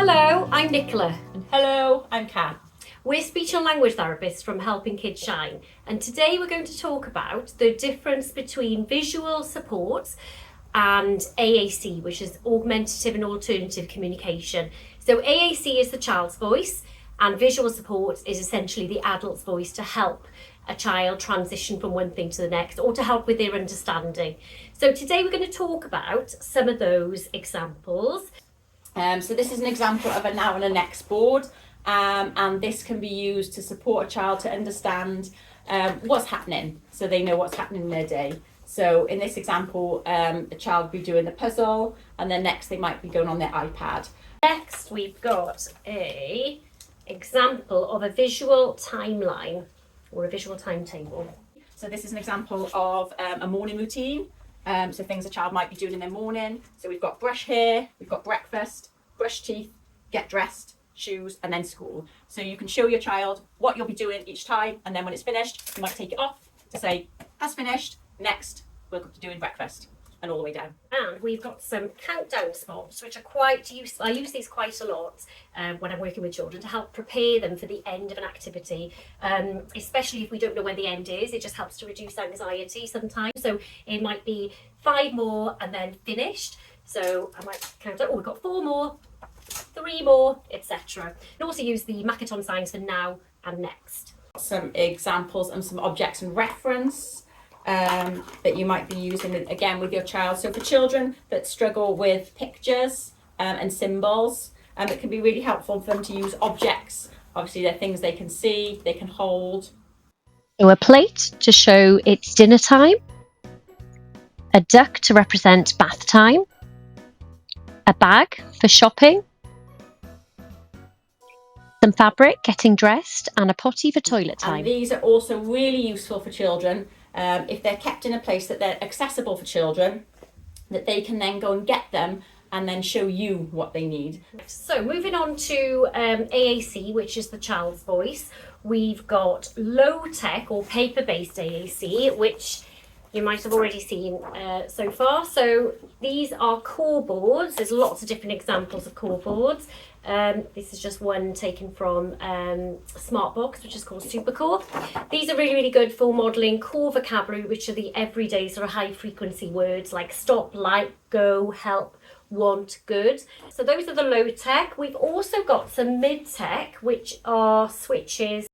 Hello, I'm Nicola. And hello, I'm Kath. We're speech and language therapists from Helping Kids Shine, and today we're going to talk about the difference between visual support and AAC, which is augmentative and alternative communication. So AAC is the child's voice and visual support is essentially the adult's voice to help a child transition from one thing to the next or to help with their understanding. So today we're going to talk about some of those examples. So this is an example of a now and a next board, and this can be used to support a child to understand what's happening, so they know what's happening in their day. So in this example, the child will be doing the puzzle, and then next they might be going on their iPad. Next we've got a example of a visual timeline or a visual timetable. So this is an example of a morning routine. So things a child might be doing in their morning. So we've got brush hair, we've got breakfast, brush teeth, get dressed, shoes, and then school. So you can show your child what you'll be doing each time, and then when it's finished, you might take it off to say, that's finished, next we'll be doing breakfast, and all the way down. And we've got some countdown spots, which are quite useful. I use these quite a lot when I'm working with children to help prepare them for the end of an activity, especially if we don't know when the end is. It just helps to reduce anxiety sometimes. So it might be 5 more and then finished. So I might count out, we've got 4 more, 3 more, etc. And also use the Makaton signs for now and next. Some examples and some objects and reference that you might be using again with your child. So for children that struggle with pictures and symbols, it can be really helpful for them to use objects. Obviously they're things they can see, they can hold. So a plate to show it's dinner time, a duck to represent bath time, a bag for shopping, some fabric getting dressed, and a potty for toilet time. And these are also really useful for children if they're kept in a place that they're accessible for children, that they can then go and get them and then show you what they need. So moving on to AAC, which is the child's voice, we've got low-tech or paper-based AAC, which you might have already seen so far. So these are core boards. There's lots of different examples of core boards. This is just one taken from Smartbox, which is called Supercore. These are really, really good for modelling core vocabulary, which are the everyday sort of high frequency words like stop, like, go, help, want, good. So those are the low tech. We've also got some mid tech, which are switches.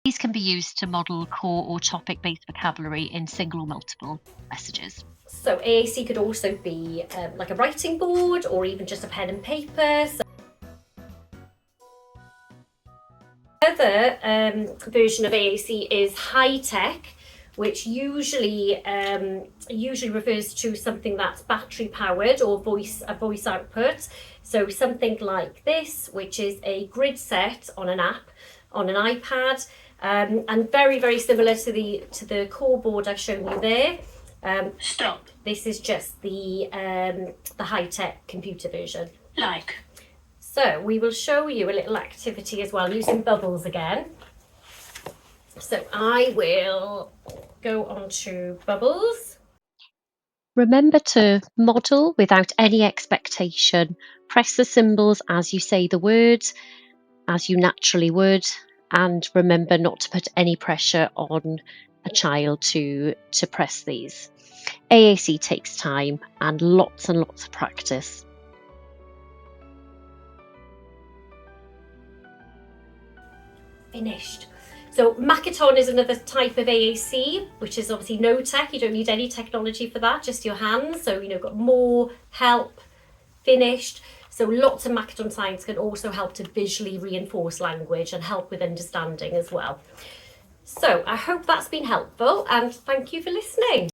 These can be used to model core or topic-based vocabulary in single or multiple messages. So AAC could also be like a writing board or even just a pen and paper. So another version of AAC is high tech, which usually refers to something that's battery powered or a voice output. So something like this, which is a grid set on an app on an iPad. And very, very similar to the core board I've shown you there. Stop. This is just the high-tech computer version. Like. So we will show you a little activity as well, using bubbles again. So I will go on to bubbles. Remember to model without any expectation. Press the symbols as you say the words, as you naturally would. And remember not to put any pressure on a child to press these. AAC takes time and lots of practice. Finished. So Makaton is another type of AAC, which is obviously no tech. You don't need any technology for that, just your hands. So, got more, help, finished. So lots of Makaton signs can also help to visually reinforce language and help with understanding as well. So I hope that's been helpful and thank you for listening.